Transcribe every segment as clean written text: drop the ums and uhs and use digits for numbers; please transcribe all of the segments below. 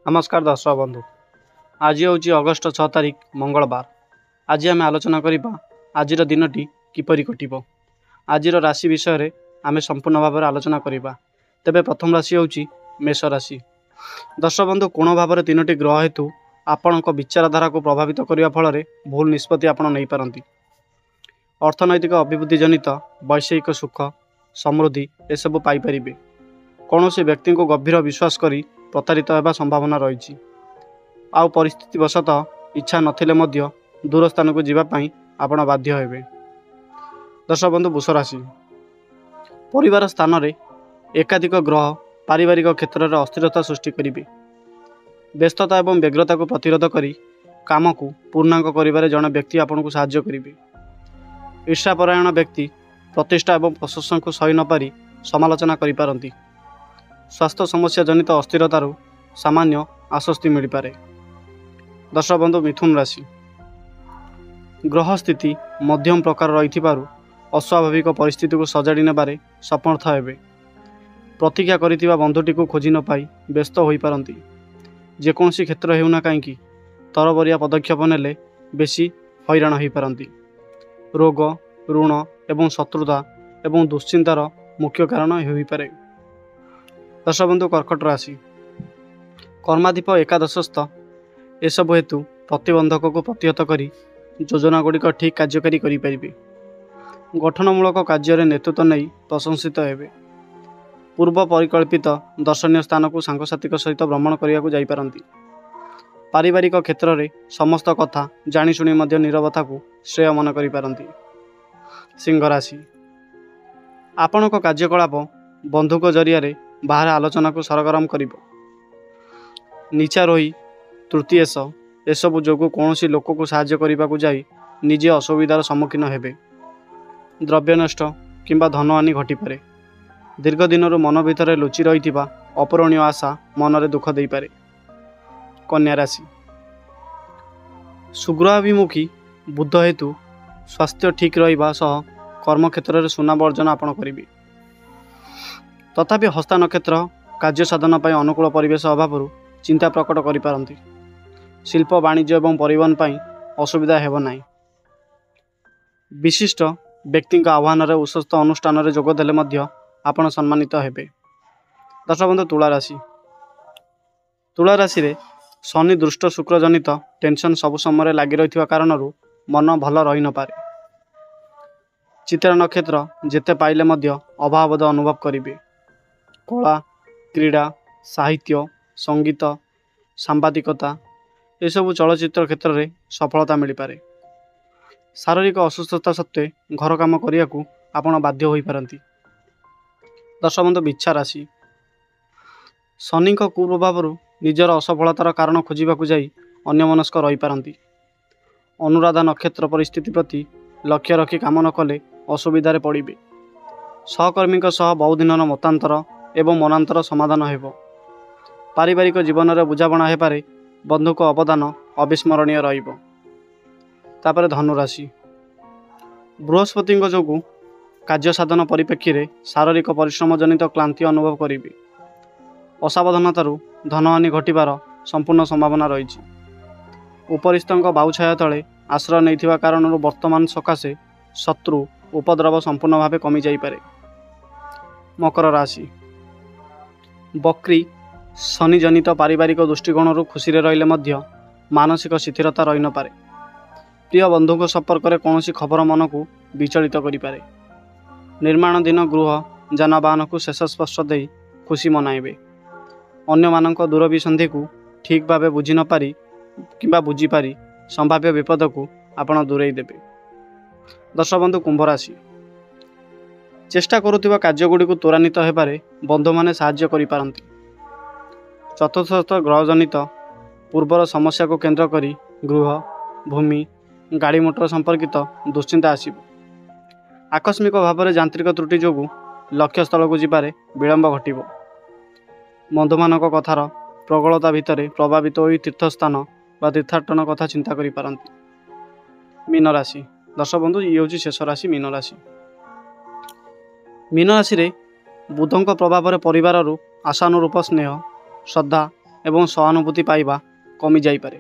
नमस्कार दर्शक बंधु। आज हूँ अगस्ट 6 तारिख मंगलवार। आज आम आलोचना करवा आज दिनटी किपरि कटिब। आज राशि विषय रे आम संपूर्ण भाव में आलोचना करवा। तेबे प्रथम राशि हूँ मेष राशि। दर्शक बंधु, कोण भाव में तीनोटी ग्रह हेतु आपण विचारधारा को प्रभावित करने फल भूल निष्पत्ति आपण नहीं पारती। अर्थनैतिक अभिवृद्धि जनित वैषयिक सुख समृद्धि एसबू पाइपर। कौन से व्यक्ति को गभीर विश्वास करी प्रतारित होगा संभावना रही। आउ परिस्थिति वशतः इच्छा नथिले मध्य दूर स्थान को जीवाई आपण बाध्य हेबे। दर्शक बंधु, वृष राशि। परिवार स्थान रे एकाधिक ग्रह पारिवारिक क्षेत्र में अस्थिरता सृष्टि करेंगे। व्यस्तता एवं व्यग्रता को प्रतिरोध करी काम को पूर्णांग करिबारे जड़े व्यक्ति आपन को साहाय्य करेंगे। ईर्ष्यापरायण व्यक्ति प्रतिष्ठा एवं प्रशंसा को सही न पारी समालोचना करिपारंती। स्वास्थ्य समस्या जनित अस्थिरतार सामान्य आश्वस्ति मिल पारे। दर्शक बंधु, मिथुन राशि। ग्रह स्थिति मध्यम प्रकार रही अस्वाभाविक परिस्थिति को सजाड़ी नेबारे समर्थ हेबे। प्रतीक्षा करिथिबा बंधुटी को खोजी न पाई व्यस्त होई पारंती। जेकोसी क्षेत्र हेउना कहीं तरबरिया पदक्षेप नेले बेसी हैरान होई पारंती। रोग ऋण एवं शत्रुता एवं दुश्चिंतार मुख्य कारण होई पारे। दर्शक बंधु, कर्कट राशि। कर्माधिप एकादशस्थ एसबु हेतु प्रतिबंधक को प्रतिहत करी योजना गुड़िक ठीक कार्यकारी करें। गठनमूलक कार्य नेतृत्व नहीं प्रशंसित हेबे। पूर्व परिकल्पित दर्शनीय स्थान को सांगसाथी सहित भ्रमण करने को जापारती। पारिवारिक क्षेत्र में समस्त कथा जाशुणी नीरवता को श्रेय मन करिपारंती। सिंह राशि। आपणक कार्यकलाप बंधुक जरिया बाहर आलोचना को सरगरम कर नीचा रही तृतीयश एसबू जो कौन लोक को साहाय्य करने को जाई निजे असुविधार सम्मुखीन हेबे। द्रव्य नष्ट किंबा धनहानि घटीपे। दीर्घ दिन मन भितर लुचि रही अपरणीय आशा मन में दुख दे पारे। कन्या राशि। सुग्रहाभिमुखी बुद्ध हेतु स्वास्थ्य ठीक रहिबा सह कर्मक्षेत्र में सुनाम अर्जन आपण करेंगे। तथापि हस्ता नक्षत्र कार्य साधन पर अनुकूल परिवेश अभाव चिंता प्रकट करिपारंती। शिल्प वाणिज्य एवं परिवहन पर असुविधा हेब नाही। विशिष्ट व्यक्ति आह्वान उस्वस्थ अनुष्ठान में जोगदेले मध्य आपण सम्मानित हेबे। दर्शक बंधु, तुला राशि। तुला राशि रे शनि दुष्ट शुक्र जनित टेंशन सबु समय लगी रही कारण मन भल रही न पारे। चित्रा नक्षत्र जेते पाइले मध्य अभावबोध अनुभव करेंगे। कला क्रीड़ा साहित्य संगीत सांबादिकता एसबू चलचित्र क्षेत्र में सफलता मिल पारे। शारीरिक असुस्थता सत्वे घर काम करने को आपण बाध्य होई पारंती। दर्शक बंधु, बिच्छा राशि। शनि कुप्रभाव निजर असफलतार कारण खोजा जाई अन्यमनस्क रही पारंती। अनुराधा नक्षत्र परिस्थिति प्रति लक्ष्य रखी काम न कले असुविधार पड़े। सहकर्मी सह बहुदिन मतांतर एवं मनांतर समाधान हेब। पारिवारिक जीवन में बुझाणा हो पारे। बंधु को अवदान अविस्मरणीय रहिब। तापर धनुराशि। बृहस्पति जो कार्य साधन परिप्रेक्षी में शारीरिक परिश्रम जनित क्लांति अनुभव करेंगे। असावधानतारू धनहानि घटिबार संपूर्ण संभावना रही। उपरिस्थ बाहुछाया तले आश्रय नहीं कारण वर्तमान सकाशे शत्रु उपद्रव संपूर्ण भाव कमी जाइपे। मकर राशि। बक्री शनि जनित पारिवारिक दृष्टिकोण खुशी रहिले मध्य मानसिक स्थिरता रही न पारे। प्रिय बंधु संपर्क में कौन खबर मन को विचलित करें। निर्माणाधीन गृह जानवाहन को शेष स्पर्श दे खुशी मनाइबे। अन्य मानक दूरभिसंधि को ठीक भाव बुझी न पारी किंबा बुझीपारी संभाव्य विपद को आपण दूरेई देबे। दर्शक बंधु, कुंभ राशि। चेष्टा करुवा कार्यगुड़ी को त्वरान्वित होबारे बंधु माने साहाय्य करि पारंती। चतुर्थ ग्रह जनित पूर्वर समस्या को केंद्र करी गृह भूमि गाड़ी मोटर संपर्कित दुश्चिंता आसिब। आकस्मिक भाव में यांत्रिक त्रुटि जो लक्ष्य स्थल को जीवारे विलंब घटिब। बंधुमानक कथार प्रबलता भितर प्रभावित होई तीर्थस्थान व तीर्थाटन कथा चिंता करि पारंती। मीन राशि। दर्शक बंधु, ये हूँ शेष राशि मीन राशि। मीन राशि रे बुधों प्रभाव परिवार आशानुरूप स्नेह श्रद्धा ଏବଂ ସହାନୁଭୂତି ପାଇବା କମି ଯାଇପାରେ।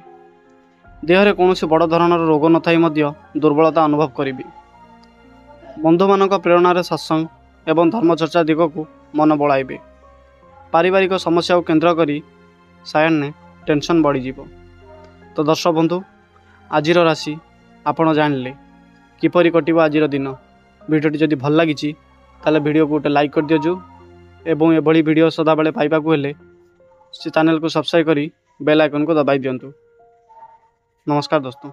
ଦେହରେ କୌଣସି ବଡ଼ ଧରଣର ରୋଗ ନଥାଇ ମଧ୍ୟ ଦୁର୍ବଳତା ଅନୁଭବ କରିବି। ବନ୍ଧୁମାନଙ୍କ ପ୍ରେରଣାରେ ସତ୍ସଙ୍ଗ ଏବଂ ଧର୍ମଚର୍ଚ୍ଚା ଦିଗକୁ ମନ ବଳାଇବେ। ପାରିବାରିକ ସମସ୍ୟାକୁ କେନ୍ଦ୍ର କରି ସାୟାହ୍ନେ ଟେନସନ୍ ବଢ଼ିଯିବ। ତ ଦର୍ଶକ ବନ୍ଧୁ, ଆଜିର ରାଶି ଆପଣ ଜାଣିଲେ କିପରି କଟିବ ଆଜିର ଦିନ। ଭିଡ଼ିଓଟି ଯଦି ଭଲ ଲାଗିଛି ତାହେଲେ ଭିଡ଼ିଓକୁ ଗୋଟେ ଲାଇକ୍ କରିଦିଅନ୍ତୁ ଏବଂ ଏଭଳି ଭିଡ଼ିଓ ସଦାବେଳେ ପାଇବାକୁ ହେଲେ ସେ ଚ୍ୟାନେଲକୁ ସବସ୍କ୍ରାଇବ୍ କରି ବେଲ୍ ଆଇକନକୁ ଦବାଇ ଦିଅନ୍ତୁ। ନମସ୍କାର ଦୋସ୍ତ।